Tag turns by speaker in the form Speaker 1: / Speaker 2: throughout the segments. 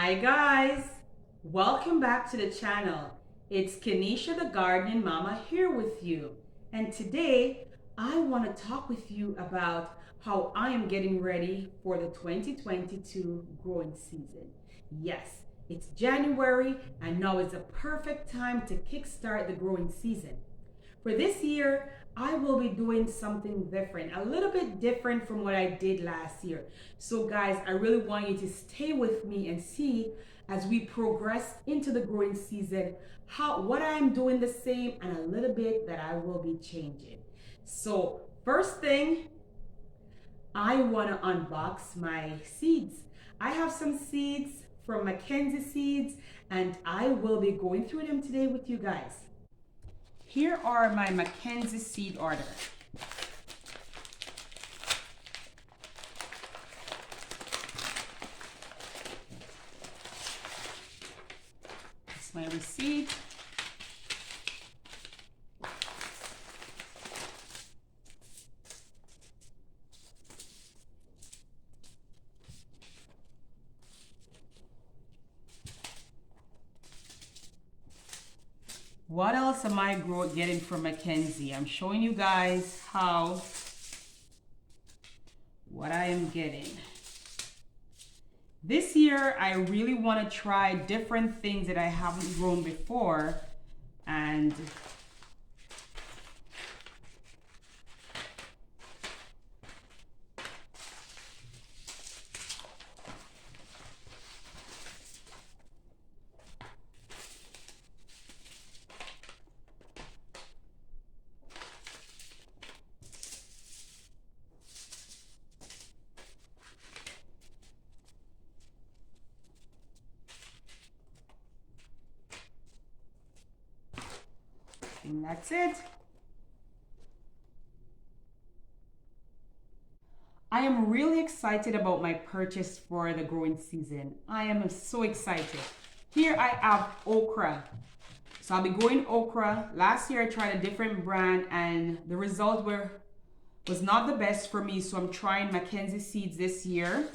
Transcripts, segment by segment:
Speaker 1: Hi guys, welcome back to the channel. It's Kenisha the Gardening Mama here with you, and today I want to talk with you about how I am getting ready for the 2022 growing season. Yes, it's January and now is a perfect time to kickstart the growing season. For this year, I will be doing something different, a little bit different from what I did last year. So guys, I really want you to stay with me and see as we progress into the growing season, what I'm doing the same and a little bit that I will be changing. So first thing, I want to unbox my seeds. I have some seeds from McKenzie Seeds and I will be going through them today with you guys. Here are my McKenzie seed order. It's my receipt. What else am I getting from McKenzie? I'm showing you guys what I am getting. This year, I really want to try different things that I haven't grown before, and that's it. I am really excited about my purchase for the growing season. I am so excited. Here I have okra. So I'll be growing okra. Last year I tried a different brand and the result was not the best for me. So I'm trying McKenzie Seeds this year.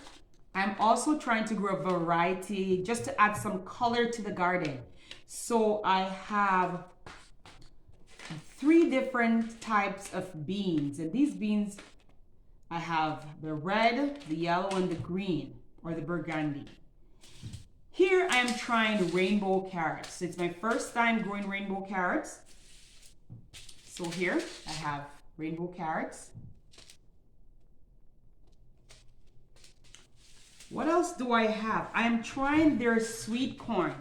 Speaker 1: I'm also trying to grow a variety just to add some color to the garden. So I have 3 different types of beans, and these beans I have the red, the yellow, and the green, or the burgundy. Here I am trying rainbow carrots. It's my first time growing rainbow carrots. So here I have rainbow carrots. What else do I have? I am trying their sweet corn.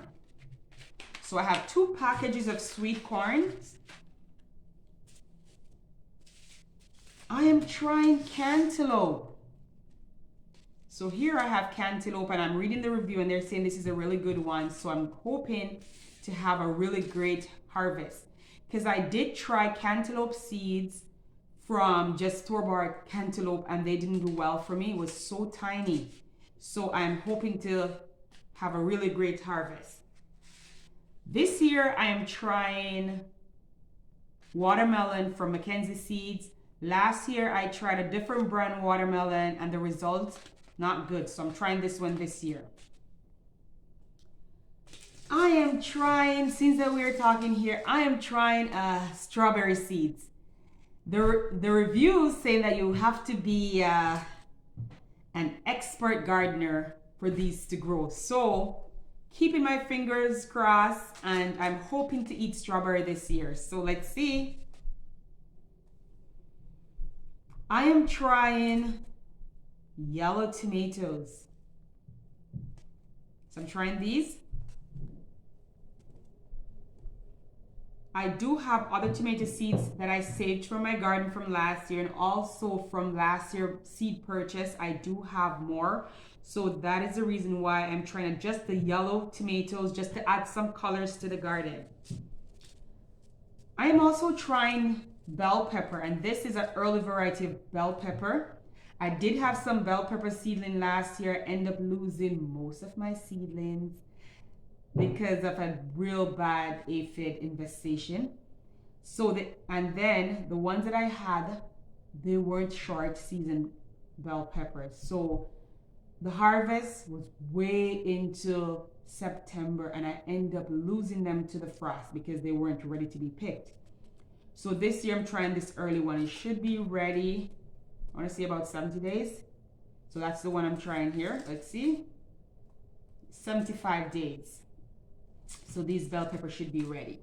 Speaker 1: So I have 2 packages of sweet corn. I am trying cantaloupe. So here I have cantaloupe and I'm reading the review and they're saying this is a really good one. So I'm hoping to have a really great harvest. Because I did try cantaloupe seeds from just store-bought cantaloupe and they didn't do well for me. It was so tiny. So I'm hoping to have a really great harvest. This year I am trying watermelon from McKenzie Seeds. Last year I tried a different brand watermelon and the results not good. So I'm trying this one this year. I am trying, since that we are talking here, I am trying strawberry seeds. The reviews say that you have to be an expert gardener for these to grow. So keeping my fingers crossed and I'm hoping to eat strawberry this year. So let's see. I am trying yellow tomatoes. So I'm trying these. I do have other tomato seeds that I saved from my garden from last year and also from last year's seed purchase. I do have more. So that is the reason why I'm trying just the yellow tomatoes just to add some colors to the garden. I am also trying bell pepper, and this is an early variety of bell pepper. I did have some bell pepper seedling last year, end up losing most of my seedlings because of a real bad aphid infestation. And then the ones that I had, they weren't short season bell peppers. So the harvest was way into September, and I ended up losing them to the frost because they weren't ready to be picked. So this year I'm trying this early one. It should be ready, I want to say about 70 days. So that's the one I'm trying here. Let's see. 75 days. So these bell peppers should be ready.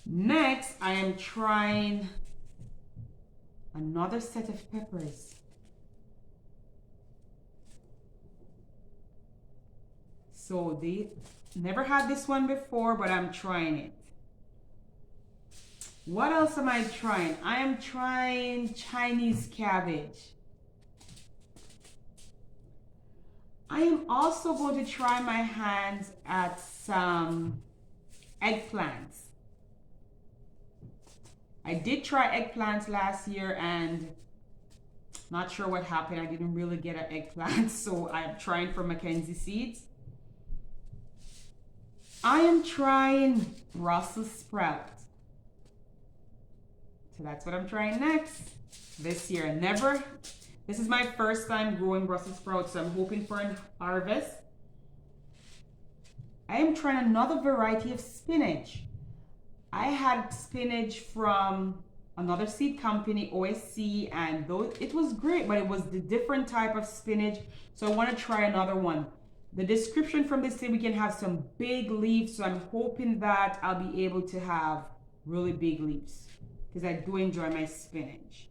Speaker 1: Next, I am trying another set of peppers. So they never had this one before, but I'm trying it. What else am I trying? I am trying Chinese cabbage. I am also going to try my hands at some eggplants. I did try eggplants last year and not sure what happened. I didn't really get an eggplant, so I'm trying for McKenzie Seeds. I am trying Brussels sprouts. So that's what I'm trying next this year. This is my first time growing Brussels sprouts, so I'm hoping for a harvest. I am trying another variety of spinach. I had spinach from another seed company, OSC, and it was great, but it was the different type of spinach, so I want to try another one. The description from this said we can have some big leaves, so I'm hoping that I'll be able to have really big leaves because I do enjoy my spinach.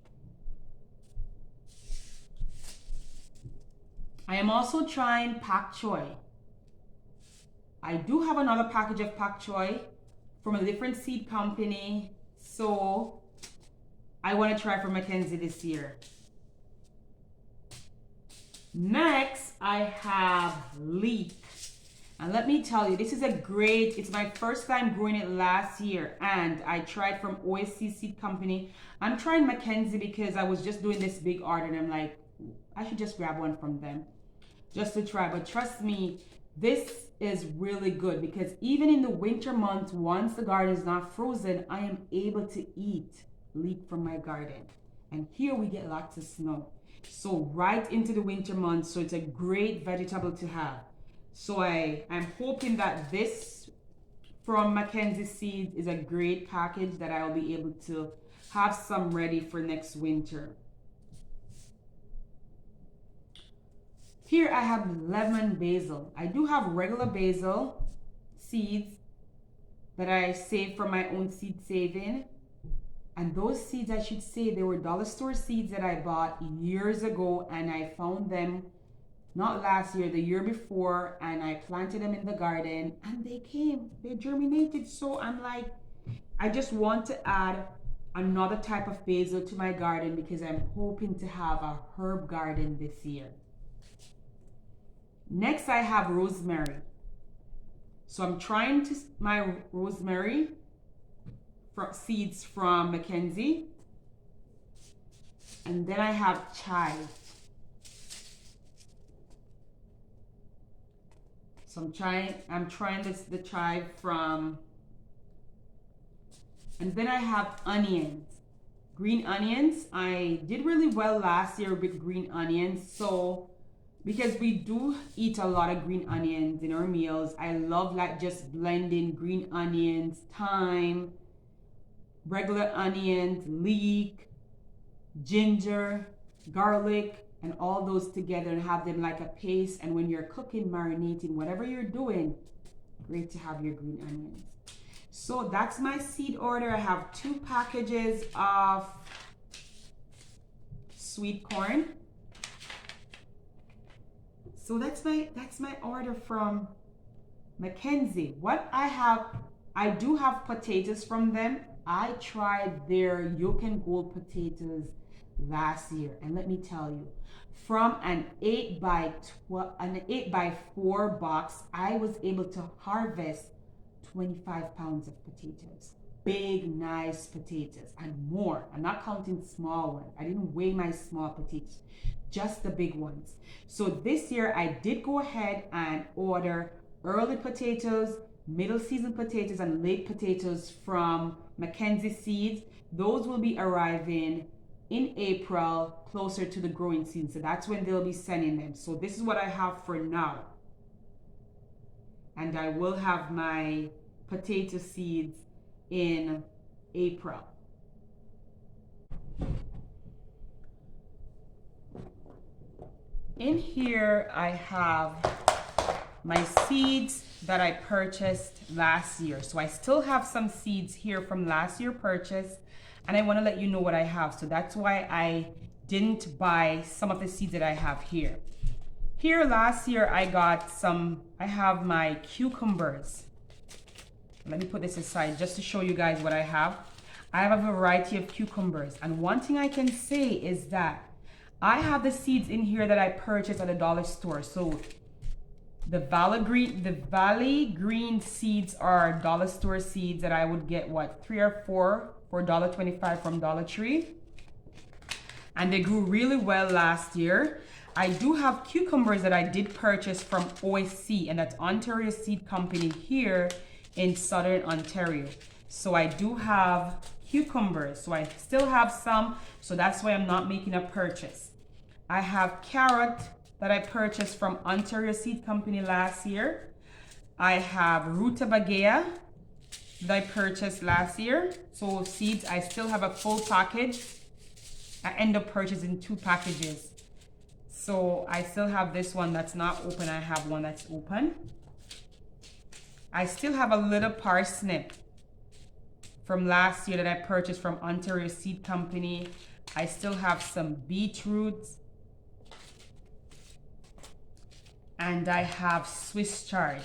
Speaker 1: I am also trying Pak Choy. I do have another package of Pak Choy from a different seed company, so I want to try for McKenzie this year. Next, I have Leek. And let me tell you, this is it's my first time growing it last year, and I tried from OSC Seed Company. I'm trying McKenzie because I was just doing this big order, and I'm like, I should just grab one from them just to try. But trust me, this is really good because even in the winter months, once the garden is not frozen, I am able to eat leek from my garden. And here we get lots of snow. So right into the winter months, so it's a great vegetable to have. So I'm hoping that this from McKenzie Seeds is a great package that I'll be able to have some ready for next winter. Here I have lemon basil. I do have regular basil seeds that I saved from my own seed saving. And those seeds, I should say, they were dollar store seeds that I bought years ago, and I found them not last year, the year before, and I planted them in the garden and they germinated. So I'm like, I just want to add another type of basil to my garden because I'm hoping to have a herb garden this year. Next, I have rosemary. So I'm trying my rosemary seeds from McKenzie. And then I have chive. So I'm trying the chive from, and then I have onions, green onions. I did really well last year with green onions. So because we do eat a lot of green onions in our meals, I love like just blending green onions, thyme, regular onions, leek, ginger, garlic, and all those together and have them like a paste. And when you're cooking, marinating, whatever you're doing, great to have your green onions. So that's my seed order. I have 2 packages of sweet corn. So that's my order from McKenzie. What I do have potatoes from them. I tried their Yolk and Gold potatoes last year, and let me tell you, from an 8x4 box, I was able to harvest 25 pounds of potatoes. Big, nice potatoes, and more. I'm not counting small ones. I didn't weigh my small potatoes, just the big ones. So this year I did go ahead and order early potatoes, middle season potatoes, and late potatoes from McKenzie Seeds. Those will be arriving in April, closer to the growing season. So that's when they'll be sending them. So this is what I have for now. And I will have my potato seeds in April. In here, I have my seeds that I purchased last year. So I still have some seeds here from last year purchase, and I want to let you know what I have. So that's why I didn't buy some of the seeds that I have here. Here last year I got some, I have my cucumbers. Let me put this aside just to show you guys what I have. I have a variety of cucumbers, and one thing I can say is that I have the seeds in here that I purchased at the dollar store. So the Valley Green seeds are dollar store seeds that I would get, what, 3 or 4 for $1.25 from Dollar Tree. And they grew really well last year. I do have cucumbers that I did purchase from OSC, and that's Ontario Seed Company here in Southern Ontario. So I do have cucumbers. So I still have some, so that's why I'm not making a purchase. I have carrot that I purchased from Ontario Seed Company last year. I have rutabaga that I purchased last year. So seeds, I still have a full package. I end up purchasing 2 packages. So I still have this one that's not open. I have one that's open. I still have a little parsnip from last year that I purchased from Ontario Seed Company. I still have some beetroots. And I have Swiss chard.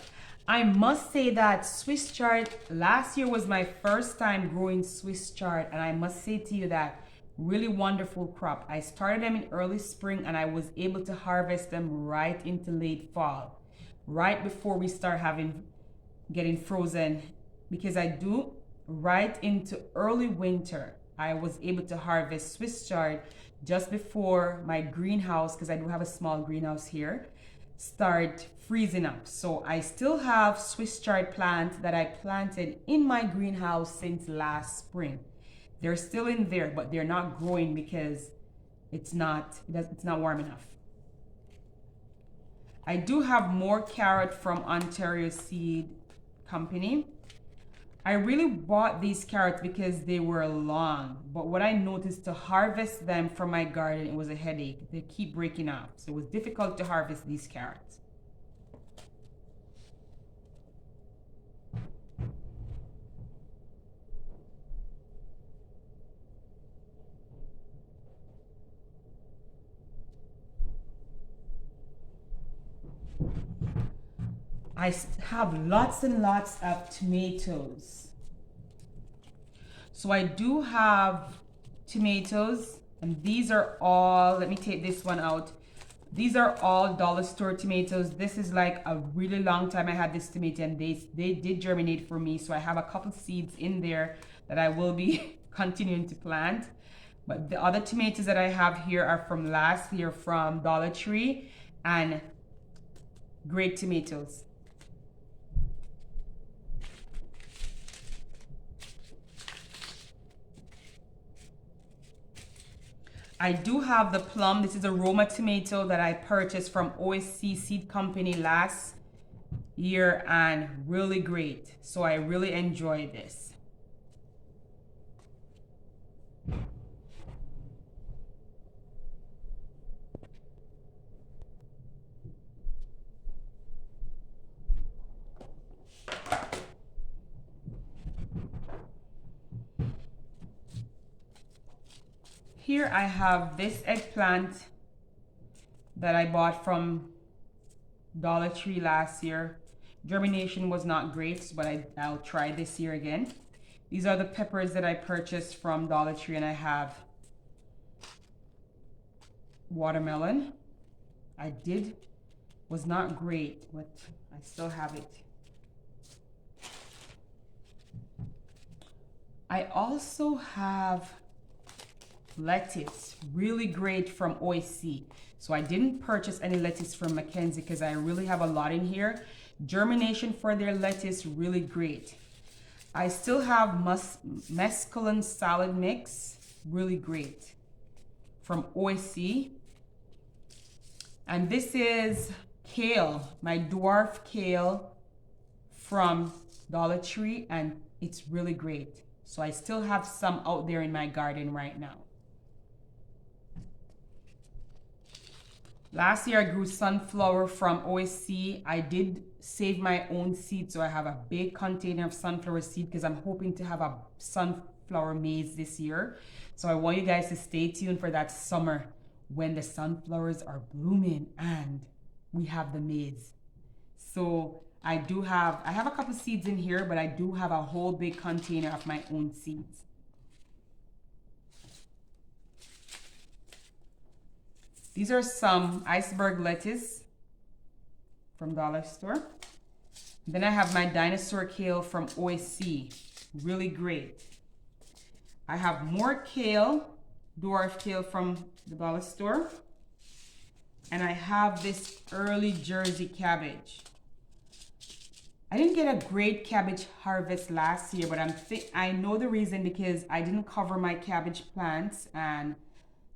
Speaker 1: I must say that Swiss chard, last year was my first time growing Swiss chard, and I must say to you that really wonderful crop. I started them in early spring, and I was able to harvest them right into late fall, right before we start getting frozen, because I do right into early winter. I was able to harvest Swiss chard just before my greenhouse, because I do have a small greenhouse here, start freezing up. So I still have Swiss chard plants that I planted in my greenhouse since last spring. They're still in there, but they're not growing because it's not warm enough. I do have more carrot from Ontario Seed Company. I really bought these carrots because they were long, but what I noticed, to harvest them from my garden, it was a headache. They keep breaking off, so it was difficult to harvest these carrots. I have lots and lots of tomatoes. So I do have tomatoes, and these are all, let me take this one out. These are all dollar store tomatoes. This is like a really long time I had this tomato, and they did germinate for me. So I have a couple seeds in there that I will be continuing to plant. But the other tomatoes that I have here are from last year from Dollar Tree, and great tomatoes. I do have the plum. This is a Roma tomato that I purchased from OSC Seed Company last year, and really great. So I really enjoy this. Here I have this eggplant that I bought from Dollar Tree last year. Germination was not great, but I'll try this year again. These are the peppers that I purchased from Dollar Tree, and I have watermelon. Was not great, but I still have it. I also have lettuce, really great, from OSC. So I didn't purchase any lettuce from McKenzie because I really have a lot in here. Germination for their lettuce, really great. I still have mesclun salad mix, really great. from OSC. And this is kale, my dwarf kale from Dollar Tree, and it's really great. So I still have some out there in my garden right now. Last year I grew sunflower from OSC. I did save my own seed, so I have a big container of sunflower seed because I'm hoping to have a sunflower maize this year. So I want you guys to stay tuned for that summer when the sunflowers are blooming and we have the maize. So I have a couple seeds in here, but I do have a whole big container of my own seeds. These are some iceberg lettuce from Dollar Store. Then I have my dinosaur kale from OSC, really great. I have more kale, dwarf kale from the Dollar Store. And I have this early Jersey cabbage. I didn't get a great cabbage harvest last year, but I know the reason, because I didn't cover my cabbage plants and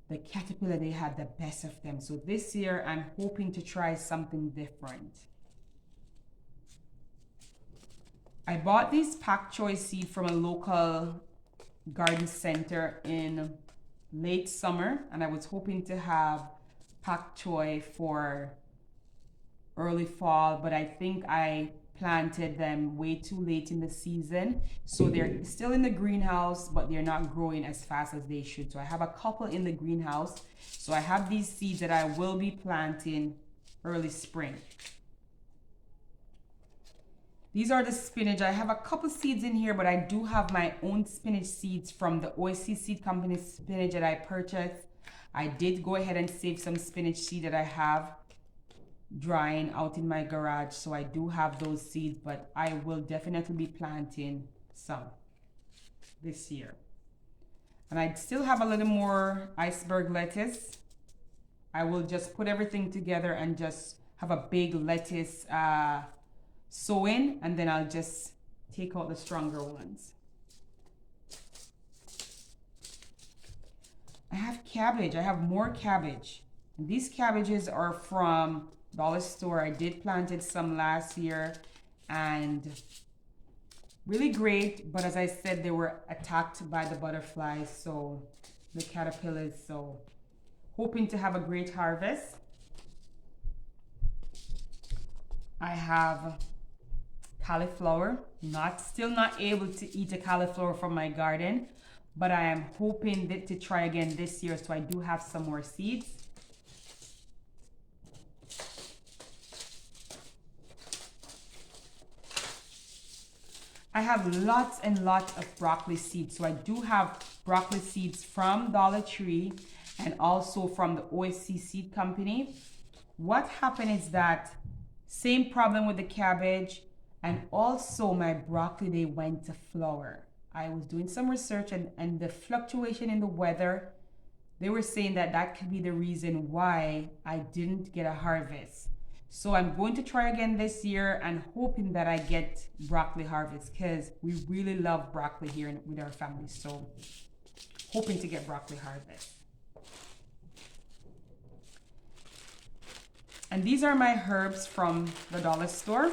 Speaker 1: the caterpillar, they had the best of them. So this year I'm hoping to try something different. I bought these Pak Choy seed from a local garden center in late summer, and I was hoping to have Pak Choy for early fall, but I think I planted them way too late in the season, so they're still in the greenhouse, but they're not growing as fast as they should. So I have a couple in the greenhouse, so I have these seeds that I will be planting early spring. These are the spinach. I have a couple seeds in here, but I do have my own spinach seeds from the OSC seed company spinach that I purchased. I did go ahead and save some spinach seed that I have drying out in my garage, so I do have those seeds, but I will definitely be planting some this year. And I still have a little more iceberg lettuce. I will just put everything together and just have a big lettuce sowing, and then I'll just take out the stronger ones. I have cabbage. I have more cabbage. And these cabbages are from Dollar Store. I did planted some last year and really great, but as I said, they were attacked by the butterflies, so the caterpillars. So hoping to have a great harvest. I have cauliflower. Still not able to eat a cauliflower from my garden, but I am hoping to try again this year, so I do have some more seeds. I have lots and lots of broccoli seeds. So I do have broccoli seeds from Dollar Tree and also from the OSC seed company. What happened is that same problem with the cabbage, and also my broccoli, they went to flower. I was doing some research, and the fluctuation in the weather, they were saying that could be the reason why I didn't get a harvest. So I'm going to try again this year and hoping that I get broccoli harvest, because we really love broccoli here with our family. So hoping to get broccoli harvest. And these are my herbs from the Dollar Store.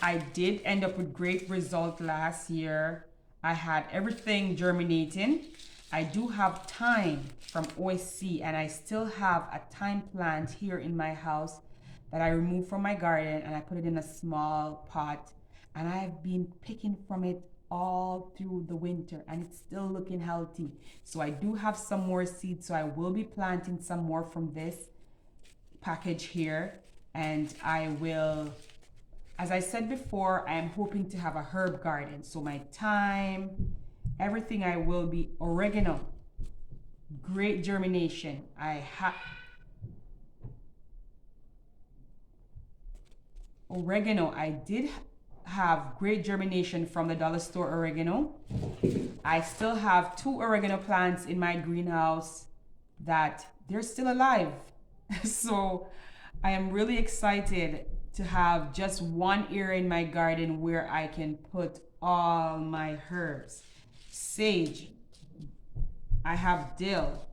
Speaker 1: I did end up with great result last year. I had everything germinating. I do have thyme from OSC, and I still have a thyme plant here in my house that I removed from my garden, and I put it in a small pot, and I've been picking from it all through the winter, and it's still looking healthy. So I do have some more seeds, so I will be planting some more from this package here, and I will, as I said before, I am hoping to have a herb garden. So my thyme, everything, I will be oregano, great germination. I have oregano. I did have great germination from the Dollar Store oregano. I still have 2 oregano plants in my greenhouse that they're still alive. So I am really excited to have just one area in my garden where I can put all my herbs. Sage, I have dill,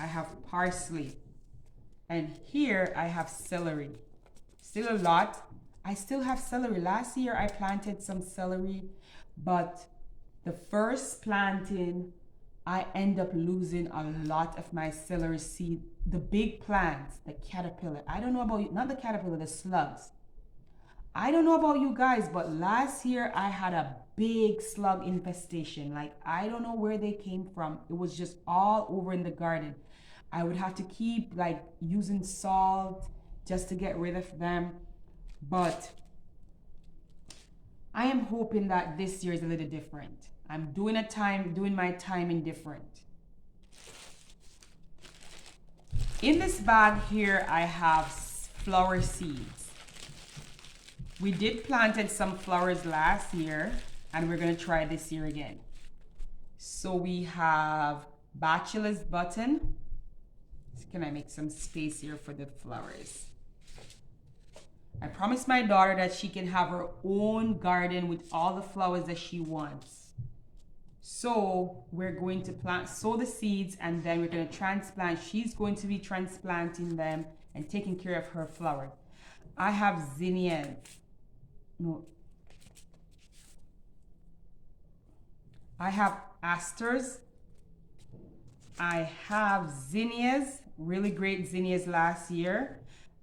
Speaker 1: I have parsley. And here I have celery. Still a lot. I still have celery. Last year I planted some celery, but the first planting, I end up losing a lot of my celery seed. The big plants, the caterpillar. I don't know about you, not the caterpillar, the slugs. I don't know about you guys, but last year I had a big slug infestation. Like, I don't know where they came from. It was just all over in the garden. I would have to keep like using salt just to get rid of them. But I am hoping that this year is a little different. I'm doing my timing different. In this bag here, I have flower seeds. We did planted some flowers last year, and we're gonna try this year again. So we have bachelor's button. Can I make some space here for the flowers? I promised my daughter that she can have her own garden with all the flowers that she wants. So we're going to sow the seeds, and then we're going to transplant. She's going to be transplanting them and taking care of her flowers. I have zinnias. No. I have asters. I have zinnias, really great zinnias last year.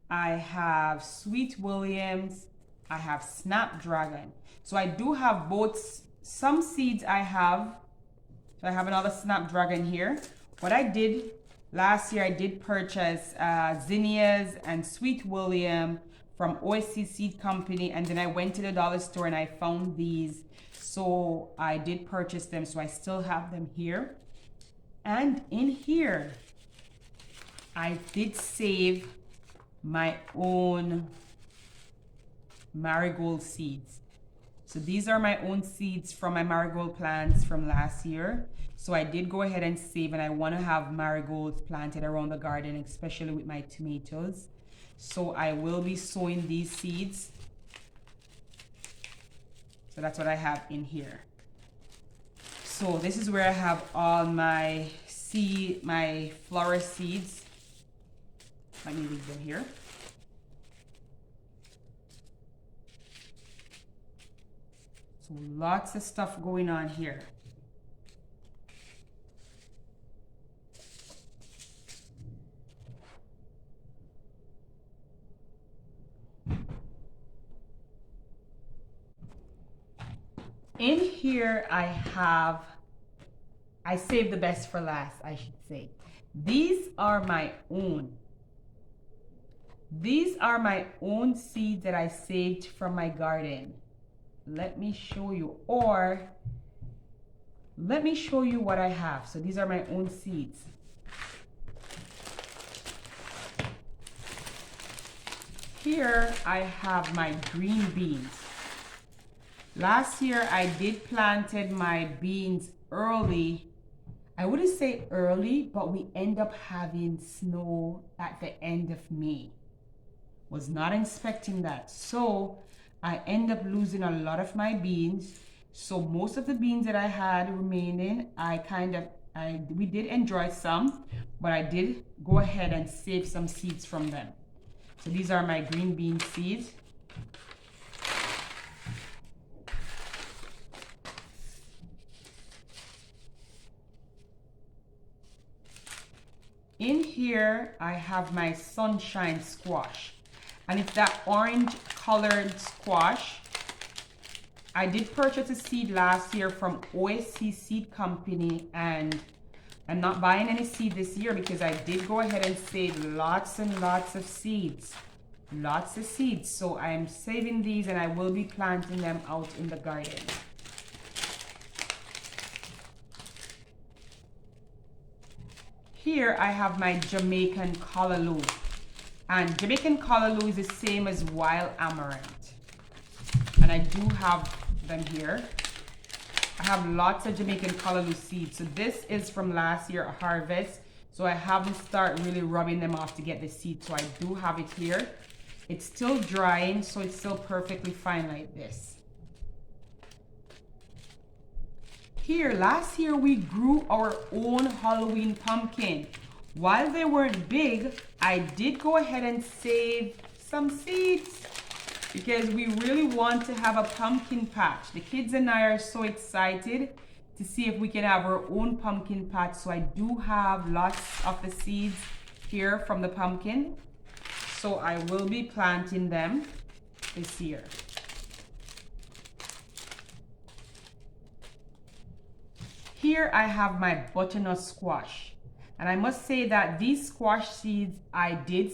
Speaker 1: I have Sweet Williams. I have Snapdragon. So I do have both. Some seeds I have. So I have another Snapdragon here. What I did last year, I did purchase zinnias and Sweet William from OSC Seed Company, and then I went to the dollar store and I found these. So I did purchase them. So I still have them here. And in here, I did save my own marigold seeds. So these are my own seeds from my marigold plants from last year. So I did go ahead and save, and I want to have marigolds planted around the garden, especially with my tomatoes. So I will be sowing these seeds. So that's what I have in here. So this is where I have all my flower seeds. Let me leave them here. So lots of stuff going on here. In here I saved the best for last, I should say. These are my own. These are my own seeds that I saved from my garden. Let me show you, or let me show you what I have. So these are my own seeds. Here I have my green beans. Last year I did planted my beans early. I wouldn't say early, but we end up having snow at the end of May. Was not expecting that. So I end up losing a lot of my beans. So most of the beans that I had remaining, we did enjoy some, but I did go ahead and save some seeds from them. So these are my green bean seeds. In here, I have my sunshine squash, and it's that orange colored squash. I did purchase a seed last year from OSC Seed Company, and I'm not buying any seed this year because I did go ahead and save lots and lots of seeds. Lots of seeds. So I'm saving these, and I will be planting them out in the garden. Here I have my Jamaican Callaloo, and Jamaican Callaloo is the same as wild amaranth, and I do have them here. I have lots of Jamaican Callaloo seeds. So this is from last year harvest, so I haven't started really rubbing them off to get the seeds. So I do have it here. It's still drying, so it's still perfectly fine like this. Here, last year we grew our own Halloween pumpkin. while they weren't big, I did go ahead and save some seeds because we really want to have a pumpkin patch. The kids and I are so excited to see if we can have our own pumpkin patch. So I do have lots of the seeds here from the pumpkin. So I will be planting them this year. Here I have my butternut squash. And I must say that these squash seeds I did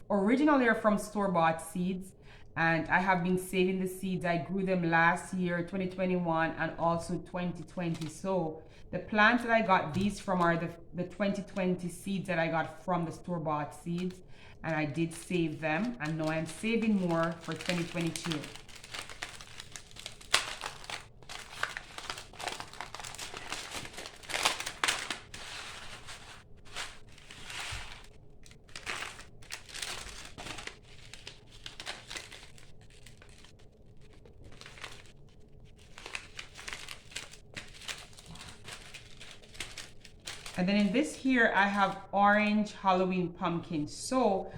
Speaker 1: originally are from store-bought seeds. And I have been saving the seeds. I grew them last year, 2021, and also 2020. So the plants that I got these from are the 2020 seeds that I got from the store-bought seeds. And I did save them. And now I'm saving more for 2022. And then in this here, I have orange Halloween pumpkins. So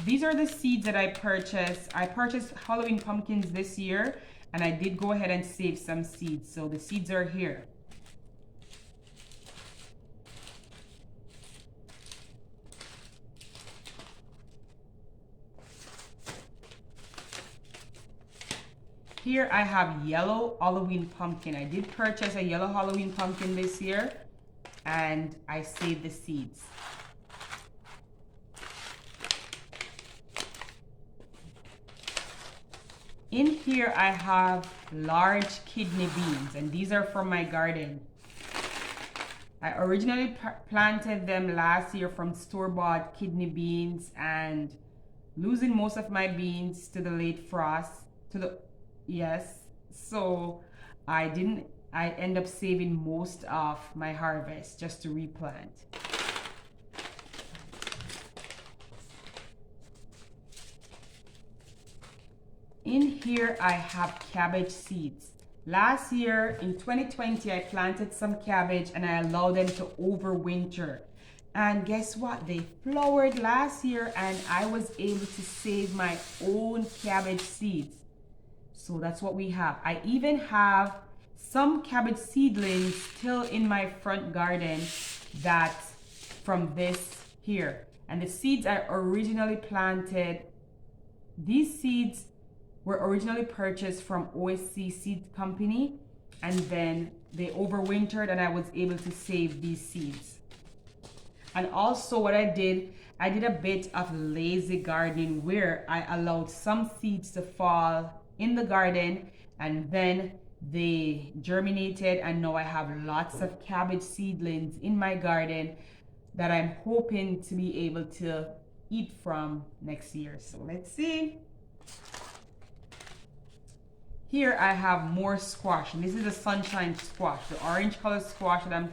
Speaker 1: these are the seeds that I purchased. I purchased Halloween pumpkins this year, and I did go ahead and save some seeds. So the seeds are here. Here I have yellow Halloween pumpkin. I did purchase a yellow Halloween pumpkin this year, and I saved the seeds. In here I have large kidney beans, and these are from my garden. I originally planted them last year from store-bought kidney beans, and losing most of my beans to the late frost, so I end up saving most of my harvest just to replant. In here I have cabbage seeds. Last year in 2020 I planted some cabbage and I allowed them to overwinter. And guess what? They flowered last year and I was able to save my own cabbage seeds. So that's what we have. I even have some cabbage seedlings still in my front garden that's from this here. And the seeds I originally planted, these seeds were originally purchased from OSC Seed Company, and then they overwintered and I was able to save these seeds. And also what I did a bit of lazy gardening where I allowed some seeds to fall in the garden and then they germinated, and now I have lots of cabbage seedlings in my garden that I'm hoping to be able to eat from next year. So let's see. Here I have more squash, and this is the sunshine squash, the orange color squash that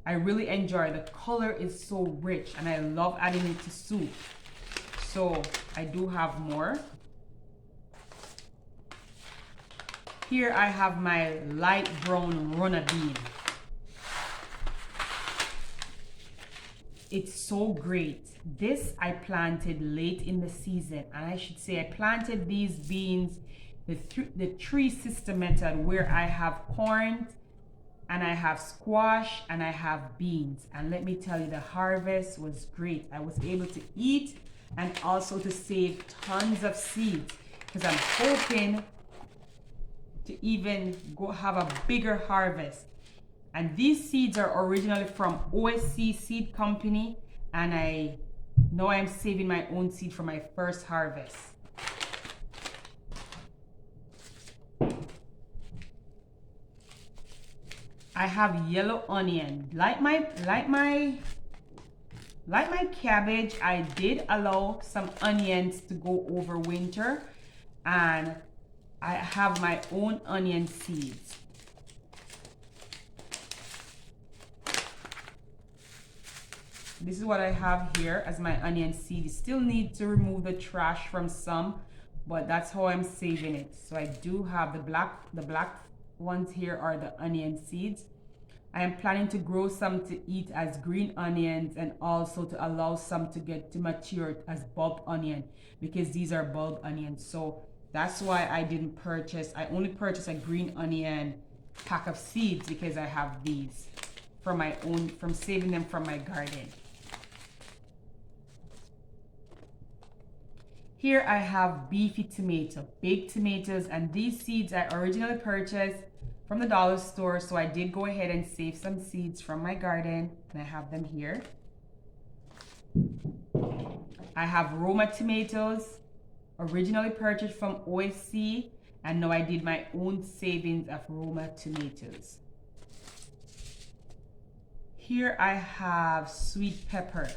Speaker 1: I really enjoy. The color is so rich and I love adding it to soup. So I do have more. Here I have my light brown Ronna bean. It's so great. This I planted late in the season, and I should say I planted these beans the tree system method where I have corn and I have squash and I have beans. And let me tell you, the harvest was great. I was able to eat and also to save tons of seeds because I'm hoping to even go have a bigger harvest. And these seeds are originally from OSC Seed Company, and I know I'm saving my own seed for my first harvest. I have yellow onion. Like my cabbage, I did allow some onions to go over winter, and I have my own onion seeds. This is what I have here as my onion seeds. Still need to remove the trash from some, but that's how I'm saving it. So I do have the black ones here are the onion seeds. I am planning to grow some to eat as green onions and also to allow some to get to mature as bulb onion because these are bulb onions. So that's why I didn't purchase, I only purchased a green onion pack of seeds because I have these from my own, from saving them from my garden. Here I have beefy tomato, big tomatoes, and these seeds I originally purchased from the dollar store, so I did go ahead and save some seeds from my garden, and I have them here. I have Roma tomatoes, originally purchased from OSC, and now I did my own savings of Roma tomatoes. Here I have sweet pepper.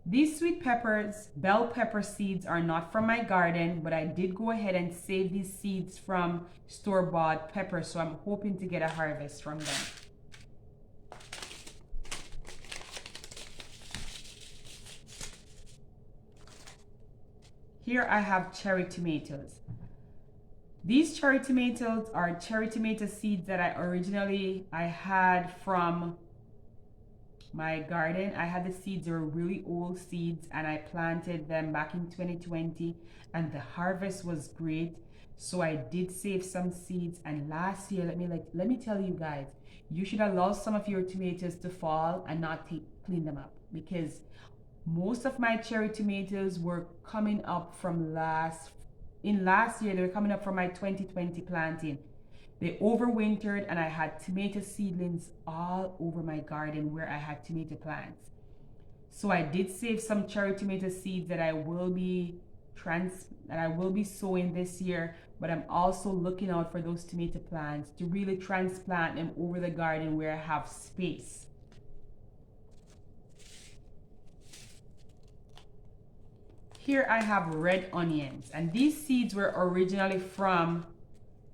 Speaker 1: These sweet peppers, bell pepper seeds, are not from my garden, but I did go ahead and save these seeds from store-bought peppers, so I'm hoping to get a harvest from them. Here I have cherry tomatoes. These cherry tomatoes are cherry tomato seeds that I had from my garden. I had the seeds, they were really old seeds, and I planted them back in 2020, and the harvest was great. So I did save some seeds, and last year, let me tell you guys, you should allow some of your tomatoes to fall and not clean them up, because most of my cherry tomatoes were coming up from last year, they were coming up from my 2020 planting. They overwintered, and I had tomato seedlings all over my garden where I had tomato plants. So I did save some cherry tomato seeds that I will be sowing this year, but I'm also looking out for those tomato plants to really transplant them over the garden where I have space. Here I have red onions, and these seeds were originally from,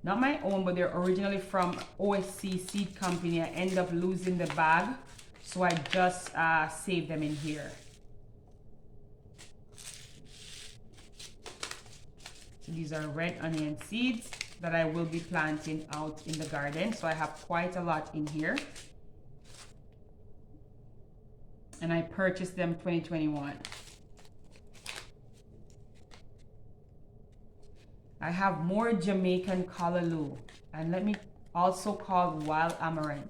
Speaker 1: not my own, but they're originally from OSC Seed Company. I ended up losing the bag, so I just saved them in here. So these are red onion seeds that I will be planting out in the garden. So I have quite a lot in here. And I purchased them 2021. I have more Jamaican Callaloo, and let me also call wild amaranth.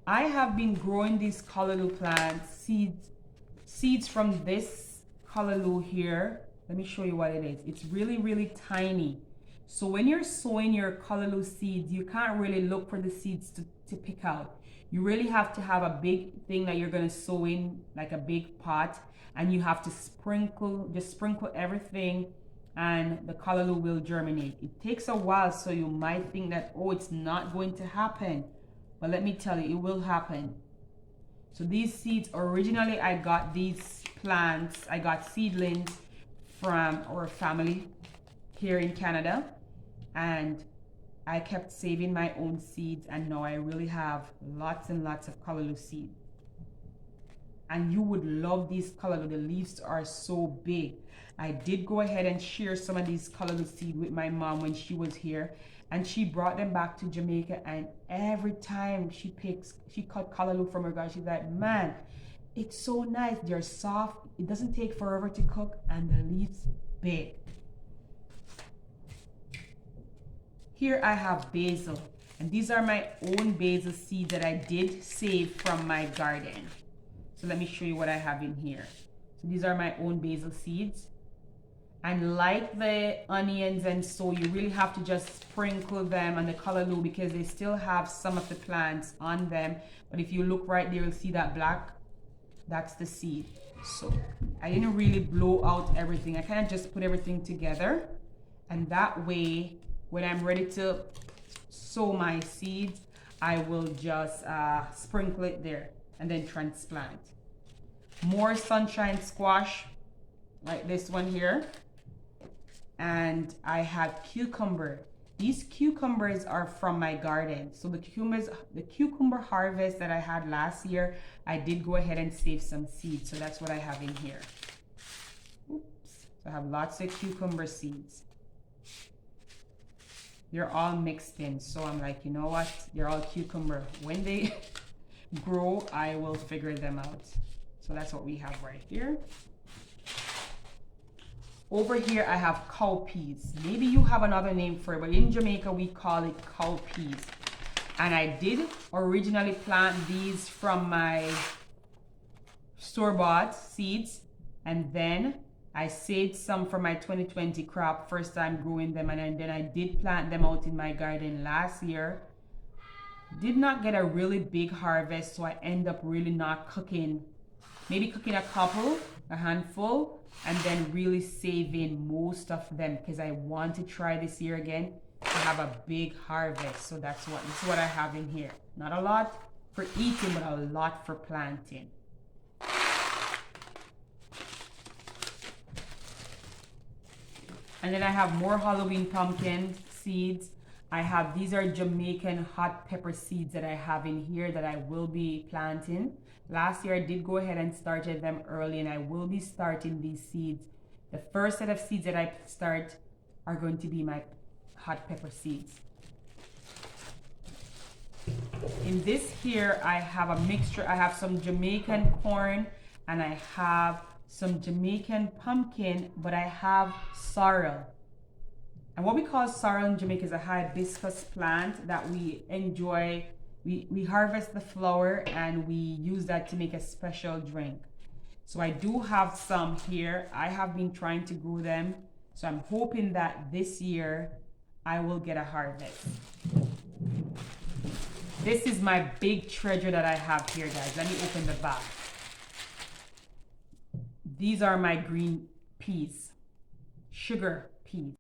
Speaker 1: I have been growing these Callaloo plants, seeds from this Callaloo here. Let me show you what it is. It's really, really tiny. So when you're sowing your Callaloo seeds, you can't really look for the seeds to pick out. You really have to have a big thing that you're gonna sow in, like a big pot, and you have to just sprinkle everything, and the Callaloo will germinate. It takes a while, so you might think that, oh, it's not going to happen. But let me tell you, it will happen. So these seeds, originally I got these plants, I got seedlings from our family here in Canada, and I kept saving my own seeds, and now I really have lots and lots of Callaloo seeds. And you would love these Callaloo. The leaves are so big. I did go ahead and share some of these Callaloo seeds with my mom when she was here, and she brought them back to Jamaica, and every time she cut Callaloo from her garden, she's like, man, it's so nice. They're soft. It doesn't take forever to cook, and the leaves big. Here I have basil, and these are my own basil seeds that I did save from my garden. So let me show you what I have in here. So these are my own basil seeds. And like the onions and so, you really have to just sprinkle them on the Callaloo because they still have some of the plants on them. But if you look right there, you'll see that black, that's the seed. So I didn't really blow out everything. I kind of just put everything together. And that way, when I'm ready to sow my seeds, I will just sprinkle it there and then transplant. More sunshine squash, like this one here. And I have cucumber. These cucumbers are from my garden. So the cucumber harvest that I had last year, I did go ahead and save some seeds. So that's what I have in here. Oops. So I have lots of cucumber seeds. they're all mixed in. So I'm like, you know what? They're all cucumber. When they grow, I will figure them out. So that's what we have right here. Over here, I have cowpeas. Maybe you have another name for it, but in Jamaica, we call it cowpeas. And I did originally plant these from my store-bought seeds. And then I saved some for my 2020 crop, first time growing them. And then I did plant them out in my garden last year. Did not get a really big harvest, so I end up really not cooking. Maybe cooking a couple, a handful, and then really saving most of them because I want to try this year again to have a big harvest. So this is what I have in here. Not a lot for eating, but a lot for planting. And then I have more Halloween pumpkin seeds. These are Jamaican hot pepper seeds that I have in here that I will be planting. Last year I did go ahead and started them early, and I will be starting these seeds. The first set of seeds that I start are going to be my hot pepper seeds. In this here, I have a mixture. I have some Jamaican corn and I have some Jamaican pumpkin, but I have sorrel. And what we call sorrel in Jamaica is a hibiscus plant that we enjoy. We harvest the flower and we use that to make a special drink. So I do have some here. I have been trying to grow them. So I'm hoping that this year I will get a harvest. This is my big treasure that I have here, guys. Let me open the box. These are my green peas, sugar peas.